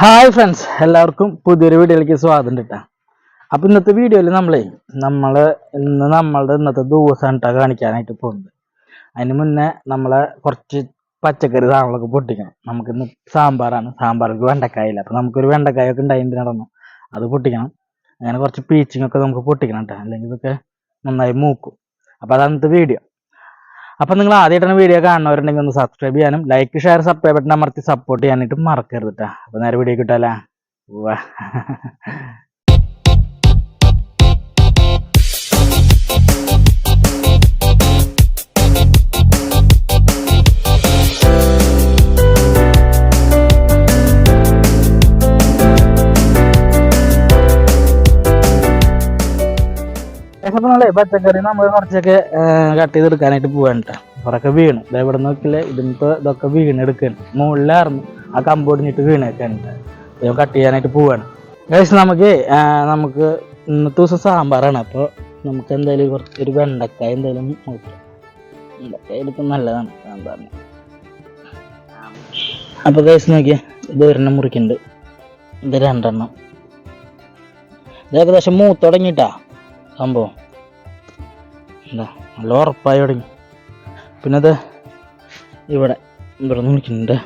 Hi friends, എല്ലാവർക്കും പുതിയൊരു വീഡിയോയിലേക്ക് സ്വാഗതം കേട്ടാ. അപ്പം ഇന്നത്തെ വീഡിയോയിൽ ഇന്നത്തെ ദിവസം കേട്ടാ കാണിക്കാനായിട്ട് പോകുന്നത്. അതിന് മുന്നേ കുറച്ച് പച്ചക്കറി സാധനങ്ങളൊക്കെ പൊട്ടിക്കണം. നമുക്കിന്ന് സാമ്പാർക്ക് വെണ്ടക്കായില്ല. അപ്പം നമുക്കൊരു വെണ്ടക്കായൊക്കെ ഉണ്ടായിട്ട് നടന്നു, അത് പൊട്ടിക്കണം. അങ്ങനെ കുറച്ച് പീച്ചിങ്ങൊക്കെ നമുക്ക് പൊട്ടിക്കണം കേട്ടോ, അല്ലെങ്കിൽ ഇതൊക്കെ നന്നായി മൂക്കും. അപ്പം അതാണ് ഇന്നത്തെ വീഡിയോ. അപ്പം നിങ്ങൾ ആദ്യമായിട്ടാണ് വീഡിയോ കാണുന്നവരുണ്ടെങ്കിൽ ഒന്ന് സബ്സ്ക്രൈബ് ചെയ്യാനും ലൈക്ക് ഷെയർ സബ്സ്ക്രൈബ് ബട്ടൺ അമർത്തി സപ്പോർട്ട് ചെയ്യാനായിട്ട് മറക്കരുത് കേട്ടോ. അപ്പം നേരെ വീഡിയോ കിട്ടാലേ. വാ പച്ചക്കറി നമ്മൾ കുറച്ചൊക്കെ കട്ട് ചെയ്തെടുക്കാനായിട്ട് പോവാൻ കേട്ടോ. കുറൊക്കെ വീണ് ഇവിടെ നോക്കില്ലേ, ഇതൊക്കെ വീണെടുക്കാണ്. മുകളിലായിരുന്നു ആ കമ്പൊടിഞ്ഞിട്ട് വീണേക്കാണ്. കട്ട് ചെയ്യാനായിട്ട് പോവാണ്. നമുക്ക് ഇന്നത്തെ ദിവസം സാമ്പാറാണ്. അപ്പോൾ നമുക്ക് എന്തായാലും കുറച്ചൊരു വെണ്ടക്കായ എന്തായാലും നോക്കാം. വെണ്ടക്കായ എടുക്കാൻ നല്ലതാണ് സാമ്പാറിന്. അപ്പോൾ ഗൈസ് നോക്കിയേ, ഇത് ഒരെണ്ണം മുറിക്കുന്നുണ്ട്, ഇത് രണ്ടെണ്ണം. ഇത് ഏകദേശം മൂത്ത് തുടങ്ങിയിട്ടാ സംഭവം. എന്താ നല്ല ഉറപ്പായി തുടങ്ങി. പിന്നെ അത് ഇവിടെ മുറിക്കുന്നുണ്ട്.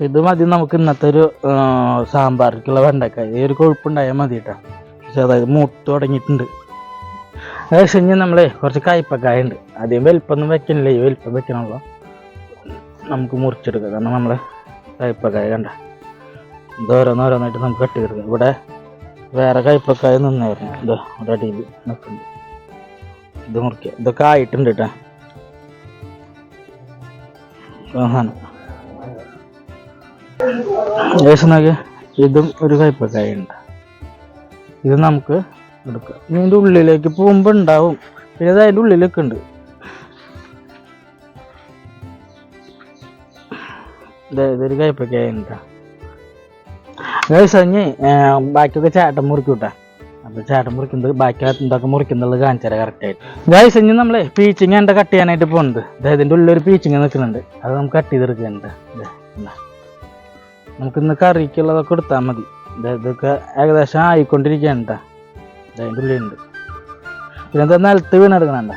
ഇത് മതി നമുക്ക് ഇന്നത്തെ ഒരു സാമ്പാറിലേക്കുള്ള വെണ്ടക്കായ. ഈ ഒരു കൊഴുപ്പുണ്ടായാൽ മതി കേട്ടോ. പക്ഷെ അതായത് മൂത്ത് തുടങ്ങിയിട്ടുണ്ട്. ഏകദേശം കുറച്ച് കയ്പക്കായ ഉണ്ട്. അധികം വലിപ്പൊന്നും വെക്കണില്ല, ഈ വലിപ്പം വെക്കണമല്ലോ. നമുക്ക് മുറിച്ചെടുക്കാം. കാരണം കയ്പക്കായ കണ്ട ഇത് ഓരോന്നോരോന്നായിട്ട് നമുക്ക് കട്ട് ചെയ്തെടുക്കാം. ഇവിടെ വേറെ കയ്പക്കായ നിന്നായിരുന്നു, ഇതാ ഇവിടെ അടിയിൽ നിൽക്കുന്നുണ്ട്. ഇത് മുറിക്കുക. ഇതൊക്കെ ആയിട്ടുണ്ട് കേട്ടോ. ഇതും ഒരു കയ്പക്കായ ഉണ്ട്. ഇത് നമുക്ക് എടുക്കാം. ഇതിൻ്റെ ഉള്ളിലേക്ക് പോകുമ്പോൾ ഉണ്ടാവും. പിന്നെ ഇത് അതിൻ്റെ ഉള്ളിലൊക്കെ ഉണ്ട്. ഇതൊരു കയ്പക്കായ ഉണ്ട്. ബാക്കിയൊക്കെ ചേട്ടൻ മുറിക്കും കേട്ടാ. അപ്പൊ ചേട്ടൻ മുറിക്കുന്നത് ബാക്കി എന്തൊക്കെ മുറിക്കുന്നുള്ളത് കാണിച്ചാൽ കറക്റ്റായിട്ട്. ഗൈസ് ഇനി പീച്ചിങ് എൻ്റെ കട്ട് ചെയ്യാനായിട്ട് പോകുന്നുണ്ട്. ഇതിൻ്റെ ഉള്ളിലൊരു പീച്ചിങ് നിൽക്കുന്നുണ്ട്, അത് നമുക്ക് കട്ട് ചെയ്തെടുക്കുന്നുണ്ട്. നമുക്കിന്ന് കറിക്കുള്ളതൊക്കെ എടുത്താൽ മതി. ഇതൊക്കെ ഏകദേശം ആയിക്കൊണ്ടിരിക്കുകയാണ് കേട്ടാ. അതിൻ്റെ ഉള്ളിലുണ്ട്. പിന്നെ എന്താ നിലത്ത് വീണെടുക്കണണ്ട.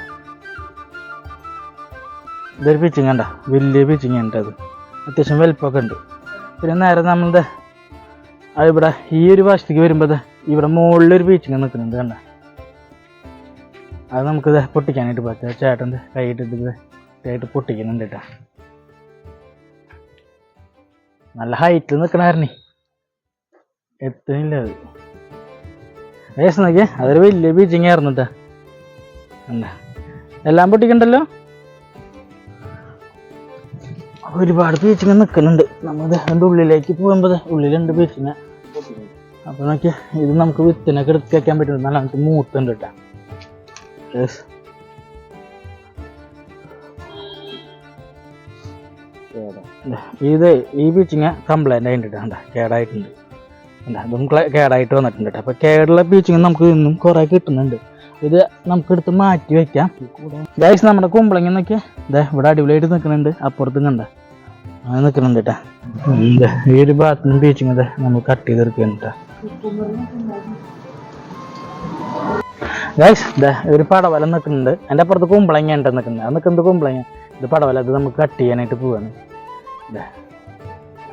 ഇതൊരു പീച്ചിങ് കണ്ട, വലിയ പീച്ചിങ് ഉണ്ട്. അത് അത്യാവശ്യം വലുപ്പമൊക്കെ ഉണ്ട്. പിന്നെ നേരെ ഇവിടെ ഈ ഒരു വശത്തേക്ക് വരുമ്പോൾ ഇവിടെ മുകളിലൊരു പീച്ചിങ് നിൽക്കുന്നുണ്ട് കണ്ട. അത് നമുക്കിത് പൊട്ടിക്കാനായിട്ട് പറ്റുക. ചേട്ടൻ്റെ കൈയിട്ട് പൊട്ടിക്കുന്നുണ്ട് കേട്ടോ. നല്ല ഹൈറ്റിൽ നിൽക്കണായിരുന്നേ, എത്തുന്നില്ല അത്. ഏകദേശം നോക്കിയേ, അതൊരു വലിയ പീച്ചിങ് ആയിരുന്നു കേട്ടോ. എന്താ എല്ലാം പൊട്ടിക്കണ്ടല്ലോ, ഒരുപാട് പീച്ചിങ് നിൽക്കുന്നുണ്ട്. നമ്മൾ അതിൻ്റെ ഉള്ളിലേക്ക് പോകുമ്പോൾ ഉള്ളിലുണ്ട് പീച്ചിങ്. അപ്പോൾ നോക്കിയാൽ ഇത് നമുക്ക് വിത്തിനൊക്കെ എടുത്ത് വയ്ക്കാൻ പറ്റും. നല്ല നമുക്ക് മൂത്തുണ്ട് കേട്ടോ. ഈ പീച്ചിങ് കംപ്ലൈൻ്റ് ആയിട്ടുണ്ട് കേട്ടോ. കേടായിട്ടുണ്ട്. അതും കേടായിട്ട് വന്നിട്ടുണ്ട് കേട്ടോ. അപ്പോൾ കേടുള്ള പീച്ചിങ് നമുക്ക് ഇന്നും കുറേ കിട്ടുന്നുണ്ട്. ഇത് നമുക്ക് എടുത്ത് മാറ്റി വെക്കാം. ഗൈസ് നമ്മുടെ കുമ്പളങ്ങ നോക്കിയാൽ ഇവിടെ അടിപൊളിയായിട്ട് നിൽക്കുന്നുണ്ട്. അപ്പുറത്തും കണ്ട അങ്ങനെ നിൽക്കുന്നുണ്ട് കേട്ടോ. ഈ ഒരു ഭാഗത്തുനിന്ന് പീച്ചിങ് നമ്മൾ കട്ട് ചെയ്തെടുക്കുന്നുണ്ട് കേട്ടോ. ഗൈസ് ഒരു പടവല നിൽക്കുന്നുണ്ട്. എൻ്റെ അപ്പുറത്ത് കുമ്പളങ്ങ ഉണ്ട് നിൽക്കുന്നത്. അത് നിൽക്കുന്നത് കുമ്പളങ്ങ, ഇത് പടവല. അത് നമുക്ക് കട്ട് ചെയ്യാനായിട്ട് പോവാണ്.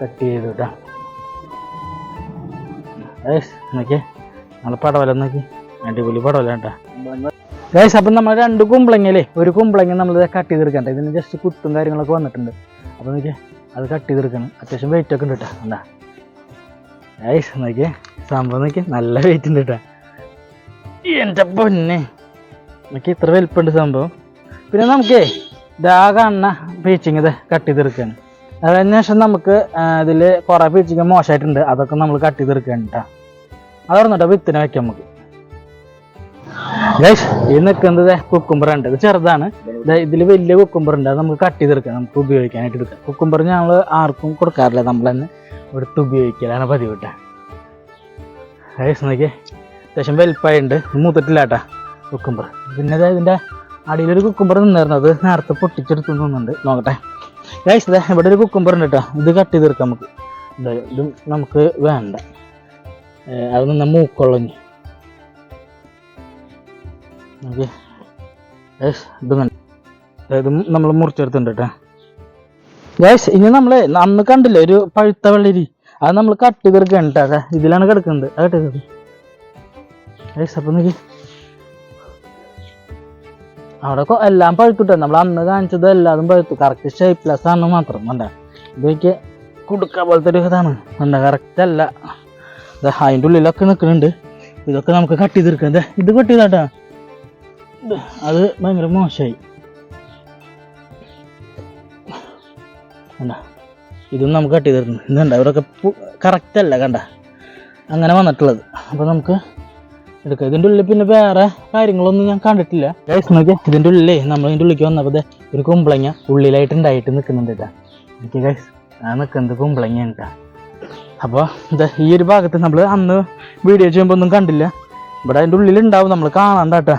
കട്ട് ചെയ്തു കേട്ടോ. ഗൈസ് നോക്കിയേ, നമ്മളെ പടവല നോക്കി, അടിപൊളി പടവല കേട്ടോ. ഗൈസ് അപ്പം നമ്മൾ രണ്ട് കുമ്പളങ്ങയില്ലേ, ഒരു കുമ്പളങ്ങ നമ്മൾ കട്ട് ചെയ്തെടുക്കണ്ട. ഇതിന് ജസ്റ്റ് കുത്തും കാര്യങ്ങളൊക്കെ വന്നിട്ടുണ്ട്. അപ്പോൾ നോക്കിയേ, അത് കട്ട് ചെയ്തെടുക്കണം. അത്യാവശ്യം വെയിറ്റ് ഒക്കെ ഉണ്ട് കേട്ടോ. എന്താ ഗൈസ് നോക്കിയേ, സംഭവം നോക്കിയേ, നല്ല വെയിറ്റ് ഉണ്ട് കേട്ടോ. എൻ്റെ പൊന്നെ നോക്കി, ഇത്ര വലിപ്പമുണ്ട് സംഭവം. പിന്നെ നമുക്കേ ഇതാ കാണുന്ന പീച്ചിങ് കട്ട് ചെയ്തെടുക്കുകയാണ്. അതിന് ശേഷം നമുക്ക് ഇതിൽ കുറേ പീച്ചിങ് മോശമായിട്ടുണ്ട്, അതൊക്കെ നമ്മൾ കട്ട് ചെയ്തെടുക്കുകയാണ് കേട്ടോ. അത് പറഞ്ഞിട്ടോ വിത്തിന് വയ്ക്കാം നമുക്ക്. ഗൈസ് ഈ നിൽക്കുന്നത് കുക്കുംബർ ഉണ്ട്. ഇത് ചെറുതാണ്. ഇതിൽ വലിയ കുക്കുംബർ ഉണ്ട്, അത് നമുക്ക് കട്ട് ചെയ്തെടുക്കാം, നമുക്ക് ഉപയോഗിക്കാനായിട്ട് എടുക്കാം. കുക്കുംബർ ഞങ്ങൾ ആർക്കും കൊടുക്കാറില്ല, നമ്മൾ തന്നെ എടുത്ത് ഉപയോഗിക്കലാണ് പതിവ് കേട്ടോ. ഗൈസ് നോക്കിയേ, അത്യാവശ്യം വലുപ്പമായിട്ടുണ്ട്. മൂത്തിട്ടില്ല കേട്ടോ കുക്കുംബർ. പിന്നെ ഇതിൻ്റെ അടിയിലൊരു കുക്കുംബർ നിന്നായിരുന്നു, അത് നേരത്തെ പൊട്ടിച്ചെടുത്തു തോന്നുന്നുണ്ട്. നോക്കട്ടെ. ഗൈസ് ഇതാ ഇവിടെ ഒരു കുക്കുംബർ ഉണ്ട് കേട്ടോ. ഇത് കട്ട് ചെയ്ത് തീർക്കാം നമുക്ക്. ഇതും നമുക്ക് വേണ്ട, അത് നിന്ന് മൂക്കൊള്ളഞ്ഞ്. ഓക്കെ ഗൈസ് ഇതും നമ്മൾ മുറിച്ചെടുത്തിട്ടുണ്ട് കേട്ടോ. ഗൈസ് ഇനി നമ്മൾ അന്ന് കണ്ടില്ലേ ഒരു പഴുത്ത വെള്ളരി, അത് നമ്മൾ കട്ട് ചെയ്തെടുക്കുകയാണ് കേട്ടോ. അതെ ഇതിലാണ് കിടക്കുന്നത്. അത് കട്ട് ചെയ്ത് ഗൈസ്. അപ്പം നോക്കി അവിടെ എല്ലാം പഴുത്തുട്ടോ. നമ്മൾ അന്ന് കാണിച്ചത് എല്ലാതും പഴുത്തു. കറക്റ്റ് ഷേപ്പ്ലെസ് ആണ് മാത്രം. വേണ്ട ഇതൊക്കെ കുടുക്ക പോലത്തെ ഒരു ഇതാണ്. വേണ്ട കറക്റ്റ് അല്ല. അതിൻ്റെ ഉള്ളിലൊക്കെ നിൽക്കുന്നുണ്ട്. ഇതൊക്കെ നമുക്ക് കട്ട് ചെയ്തെടുക്കാം. ഇത് കട്ട് ചെയ്താട്ടാ, അത് ഭയങ്കര മോശമായി. കണ്ട ഇതും നമുക്ക് കട്ട് ചെയ്തിരുന്നു. ഇതുണ്ട ഇവിടെയൊക്കെ കറക്റ്റ് അല്ല, കണ്ട അങ്ങനെ വന്നിട്ടുള്ളത്. അപ്പോൾ നമുക്ക് എടുക്കാം. ഇതിൻ്റെ ഉള്ളിൽ പിന്നെ വേറെ കാര്യങ്ങളൊന്നും ഞാൻ കണ്ടിട്ടില്ല. ഗൈസ് നോക്കിയാൽ ഇതിൻ്റെ ഉള്ളിലേ നമ്മൾ ഇതിൻ്റെ ഉള്ളിലേക്ക് വന്നപ്പോൾ ഒരു കുമ്പളങ്ങ ഉള്ളിലായിട്ട് ഉണ്ടായിട്ട് നിൽക്കുന്നുണ്ട് കേട്ടോ. എനിക്ക് ഗൈസ് ആ നിൽക്കുന്നത് കുമ്പളങ്ങ കേട്ടോ. അപ്പോൾ ഈ ഒരു ഭാഗത്ത് നമ്മൾ അന്ന് വീഡിയോ ചെയ്യുമ്പോൾ ഒന്നും കണ്ടില്ല. ഇവിടെ അതിൻ്റെ ഉള്ളിലുണ്ടാവും, നമ്മൾ കാണാണ്ട കേട്ടോ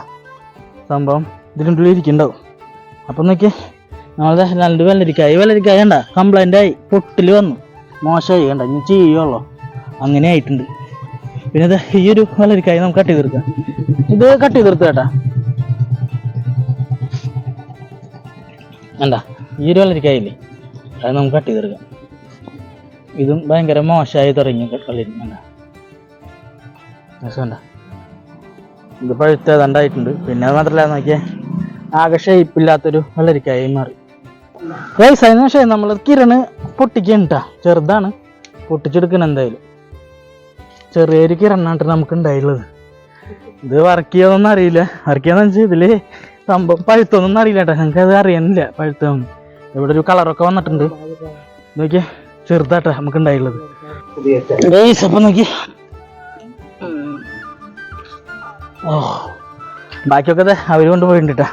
സംഭവം. ഇതിൻ്റെ ഉള്ളിൽ ഇരിക്കുന്നുണ്ടാവും. അപ്പം നോക്കിയേ നമ്മളത് രണ്ട് വെള്ളരിക്കായ കണ്ട കംപ്ലൈൻ്റ് ആയി, പൊട്ടിൽ വന്നു, മോശമായി. കണ്ട ഇനി ചെയ്യുള്ളൂ, അങ്ങനെ ആയിട്ടുണ്ട്. പിന്നെ ഇത് ഈ ഒരു വെള്ളരിക്കായ നമുക്ക് കട്ട് ചെയ്ത് തീർക്കാം. ഇത് കട്ട് ചെയ്ത് തീർത്ത് കേട്ടാ. കണ്ട ഈ ഒരു വെള്ളരിക്കായില്ലേ, അത് നമുക്ക് കട്ട് ചെയ്ത് തീർക്കാം. ഇതും ഭയങ്കര മോശമായി തുടങ്ങി വെള്ളരി. കണ്ട കണ്ട ഇത് പഴുത്തതായിട്ടുണ്ട്. പിന്നെ അത് മാത്രമല്ല നോക്കിയേ ആകെ ഷേപ്പില്ലാത്തൊരു വെള്ളരിക്കായി മാറി. ഗൈസ് അതിനുശേഷം നമ്മൾ കിരണ് പൊട്ടിക്കണ്ട, ചെറുതാണ്, പൊട്ടിച്ചെടുക്കണം. എന്തായാലും ചെറിയൊരു കിരണായിട്ട് നമുക്ക് ഉണ്ടായിട്ടുള്ളത്. ഇത് വർക്ക് ചെയ്യാതൊന്നും അറിയില്ല. വർക്ക് ചെയ്യാന്ന് വെച്ചാൽ ഇതില് സംഭവം പഴുത്തൊന്നും അറിയില്ല കേട്ടോ. ഞങ്ങൾക്ക് അത് അറിയാനില്ല പഴുത്തൊന്നും. ഇവിടെ ഒരു കളറൊക്കെ വന്നിട്ടുണ്ട്. നോക്കിയേ ചെറുതാട്ടാ നമുക്ക് ഉണ്ടായിട്ടുള്ളത്. ഗൈസ് അപ്പം നോക്കി ബാക്കിയൊക്കെ അവര് കൊണ്ടുപോയിട്ടുണ്ട് കേട്ടോ.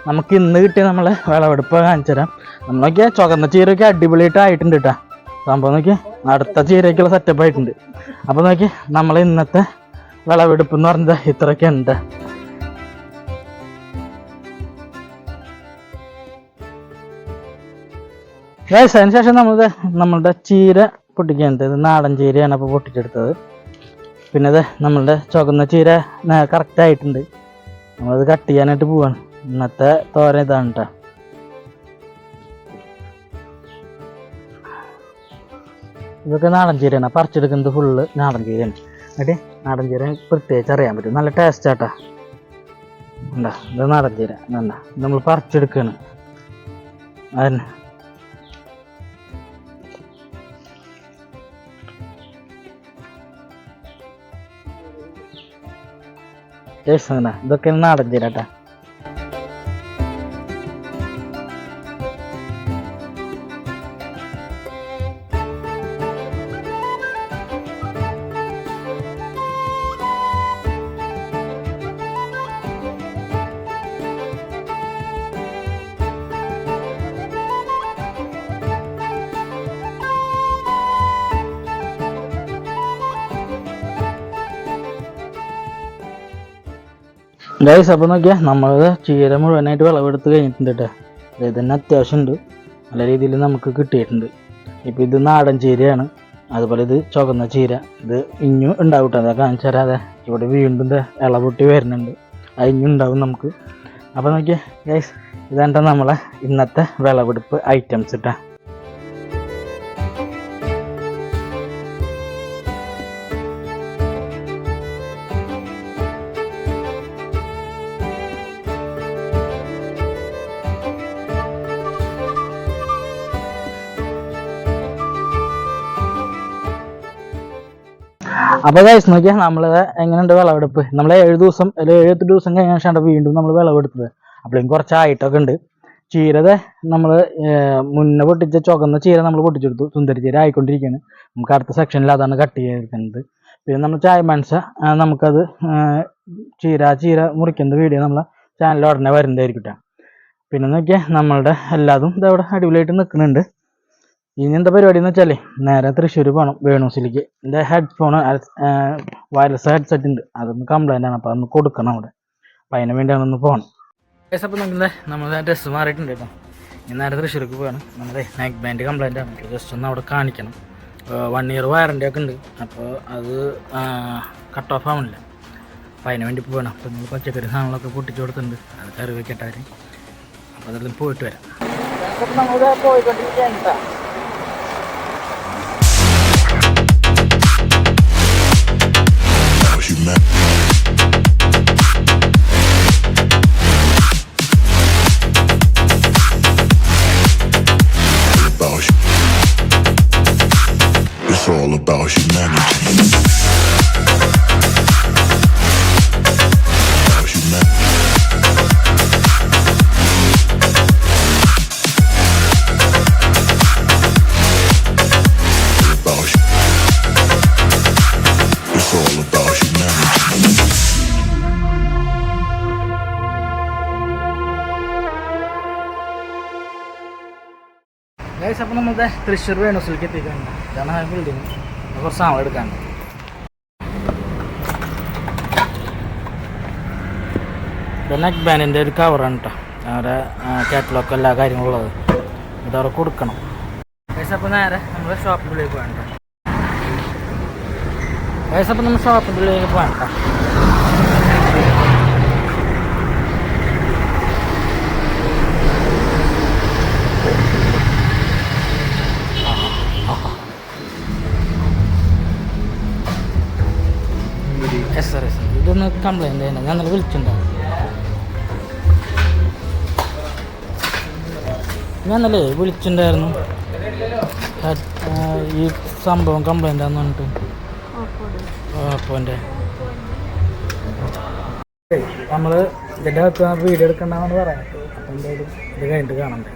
നമുക്ക് ഇന്ന് കിട്ടിയ നമ്മളെ വിളവെടുപ്പ് കാണിച്ചു തരാം. നമ്മൾ നോക്കിയാൽ ചുവന്ന ചീരയൊക്കെ അടിപൊളിയായിട്ട് ആയിട്ടുണ്ട് കേട്ടോ. സംഭവം നോക്കിയാൽ അടുത്ത ചീരയ്ക്കുള്ള സെറ്റപ്പ് ആയിട്ടുണ്ട്. അപ്പോൾ നോക്കി നമ്മൾ ഇന്നത്തെ വിളവെടുപ്പ് എന്ന് പറഞ്ഞത് ഇത്രയൊക്കെ ഉണ്ട്. അതിന് ശേഷം നമ്മളുടെ ചീര പൊട്ടിക്കുന്നത്, ഇത് നാടൻ ചീരയാണ് അപ്പോൾ പൊട്ടിച്ചെടുത്തത്. പിന്നെ ഇത് നമ്മളുടെ ചുവന്ന ചീര കറക്റ്റ് ആയിട്ടുണ്ട്. നമ്മളത് കട്ട് ചെയ്യാനായിട്ട് പോവാണ്. ഇന്നത്തെ തോരൻ ഇതാണ് കേട്ടോ. ഇതൊക്കെ നാടൻ ചീരയാണ്. പറിച്ചെടുക്കുന്നത് ഫുള്ള് നാടൻ ചീരയാണ്. എന്നിട്ട് നാടൻ ചീര പ്രത്യേകിച്ച് അറിയാൻ പറ്റും, നല്ല ടേസ്റ്റ് ആട്ടാ. എന്താ ഇത് നാടൻ ചീര എന്താ നമ്മൾ പറിച്ചെടുക്കുകയാണ്. അതന്നെ ടേസ്റ്റ്. ഇതൊക്കെ നാടൻ ചീര കേട്ടാ. ഗൈസ് അപ്പോൾ നോക്കിയാൽ നമ്മളത് ചീര മുഴുവനായിട്ട് വിളവെടുത്ത് കഴിഞ്ഞിട്ടുണ്ട് കേട്ടോ. ഇത് തന്നെ അത്യാവശ്യം ഉണ്ട്, നല്ല രീതിയിൽ നമുക്ക് കിട്ടിയിട്ടുണ്ട്. ഇപ്പോൾ ഇത് നാടൻ ചീരയാണ്. അതുപോലെ ഇത് ചുവന്ന ചീര, ഇത് ഇഞ്ഞും ഉണ്ടാവും കേട്ടോ. അതൊക്കെ കാണിച്ചു തരാതെ ഇവിടെ വീണ്ടും ഇളപൊട്ടി വരുന്നുണ്ട്, അത് ഇഞ്ഞും ഉണ്ടാവും നമുക്ക്. അപ്പോൾ നോക്കിയാൽ ഗൈസ് ഇതാണ്ട നമ്മളെ ഇന്നത്തെ വിളവെടുപ്പ് ഐറ്റംസ് ഇട്ടാ. അപ്പോൾ ഗൈസ് നോക്കിയാൽ നമ്മൾ എങ്ങനെയുണ്ട് വിളവെടുപ്പ്. നമ്മൾ 7 ദിവസം അല്ലെങ്കിൽ 7 ദിവസം കഴിഞ്ഞ ശേഷം വീണ്ടും നമ്മൾ വിളവെടുത്തത്. അപ്പോഴേക്കും കുറച്ചായിട്ടൊക്കെ ഉണ്ട്. ചീരത നമ്മൾ മുന്നേ പൊട്ടിച്ച ചുവന്ന ചീര നമ്മൾ പൊട്ടിച്ചെടുത്തു. സുന്ദരി ചീര ആയിക്കൊണ്ടിരിക്കുകയാണ്. നമുക്ക് അടുത്ത സെക്ഷനിൽ അതാണ് കട്ട് ചെയ്തിരിക്കുന്നത്. പിന്നെ നമ്മൾ ചായ മനസ്സ നമുക്കത് ചീര മുറിക്കുന്ന വീഡിയോ നമ്മളെ ചാനലിൽ ഉടനെ വരുന്നതായിരിക്കട്ടെ. പിന്നെ നോക്കിയാൽ നമ്മളുടെ എല്ലാതും ഇതവിടെ അടിപൊളിയായിട്ട് നിൽക്കുന്നുണ്ട്. ഇനി എന്താ പരിപാടി എന്ന് വെച്ചാൽ നേരെ തൃശ്ശൂർ പോകണം, വേണൂസിലേക്ക്. എൻ്റെ ഹെഡ്ഫോൺ വയർലെസ് ഹെഡ്സെറ്റ് ഉണ്ട്, അതൊന്ന് കംപ്ലൈൻ്റ് ആണ്. അപ്പോൾ അതൊന്ന് കൊടുക്കണം അവിടെ. അപ്പം അതിന് വേണ്ടിയാണ് ഒന്ന് പോകണം. അപ്പോൾ നമ്മൾ ഡ്രസ്സ് മാറിയിട്ടുണ്ട് കേട്ടോ. നേരെ തൃശ്ശൂർക്ക് പോവാണ്. നമ്മുടെ നെക്ക് ബാൻഡ് കംപ്ലൈൻ്റ് ആണ്. ജസ്റ്റ് ഒന്ന് അവിടെ കാണിക്കണം. 1 year വാറൻ്റി ഒക്കെ ഉണ്ട്. അപ്പോൾ അത് കട്ട് ഓഫ് ആവണില്ല. അപ്പോൾ അതിന് വേണ്ടി പോകണം. അപ്പോൾ നമ്മൾ പച്ചക്കറി സാധനങ്ങളൊക്കെ പൊട്ടിച്ച് കൊടുത്തിട്ടുണ്ട്. അത് കറി വെക്കട്ടാർ. അപ്പോൾ അതിൽ പോയിട്ട് വരാം. നമ്മൾ പോയിക്കൊണ്ടിരിക്കുക. It's all about humanity. About humanity. It's all about humanity. Guys, അപ്പോൾ നമ്മുടെ തൃശ്ശൂർ വേണൂസിലേക്ക് എത്തിയിട്ടുണ്ട്. ഇതാണ് ആ ബിൽഡിങ്. കുറച്ച് സാധനം എടുക്കാനുണ്ട്. ഇത് നെക്ക് ബാൻഡിൻ്റെ ഒരു കവറാണ് കേട്ടോ. അവരുടെ കാറ്റലോഗ് എല്ലാ കാര്യങ്ങളും ഉള്ളത്. ഇതവിടെ കൊടുക്കണം. ഗൈസ്, അപ്പോൾ നേരെ നമ്മൾ ഷോപ്പിലേക്ക് പോകാൻ കേട്ടോ. ഗൈസ്, അപ്പോൾ നമ്മൾ ഷോപ്പിലേക്ക് പോകാൻ കേട്ടോ. SRS ഇതൊന്ന് കംപ്ലൈൻ്റ് ചെയ്യണ്ട. ഞാൻ നല്ല വിളിച്ചിട്ടുണ്ടാവും. ഞാൻ നല്ല വിളിച്ചിട്ടുണ്ടായിരുന്നു ഈ സംഭവം കംപ്ലൈൻ്റ് ആണെന്ന് പറഞ്ഞിട്ട്. ഓപ്പോൻ്റെ നമ്മൾ ഇതിൻ്റെ അകത്ത് വീഡിയോ എടുക്കണ്ടെന്ന് പറയാം. അപ്പം എന്തായാലും ഇത് കഴിഞ്ഞിട്ട് കാണണ്ടേ.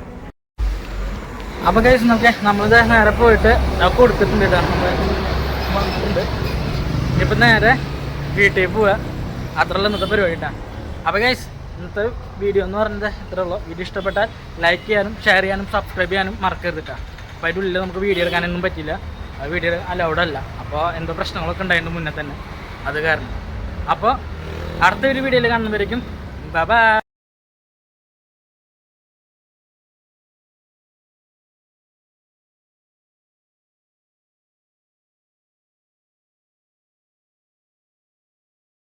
അപ്പോൾ കഴിച്ച് നോക്കിയാൽ നമ്മളിത് നേരെ പോയിട്ട് കൊടുത്തിട്ടുണ്ട് കേട്ടോ. വന്നിട്ടുണ്ട്. ഇപ്പം നേരെ വീട്ടിൽ പോവുക. അത്രയുള്ള ഇന്നത്തെ പരിപാടി കേട്ടോ. അപ്പോൾ ഗൈസ്, ഇന്നത്തെ വീഡിയോ എന്ന് പറയുന്നത് ഇത്രേ ഉള്ളൂ. വീഡിയോ ഇഷ്ടപ്പെട്ടാൽ ലൈക്ക് ചെയ്യാനും ഷെയർ ചെയ്യാനും സബ്സ്ക്രൈബ് ചെയ്യാനും മറക്കരുത് കേട്ടോ. അപ്പോൾ അതിൻ്റെ ഉള്ളിൽ നമുക്ക് വീഡിയോ എടുക്കാനൊന്നും പറ്റില്ല. വീഡിയോ അലൗഡല്ല. അപ്പോൾ എന്തോ പ്രശ്നങ്ങളൊക്കെ ഉണ്ടായിരുന്നു മുന്നേ തന്നെ, അത് കാരണം. അപ്പോൾ അടുത്ത ഒരു വീഡിയോയിൽ കാണുന്നവരേക്കും ബൈ.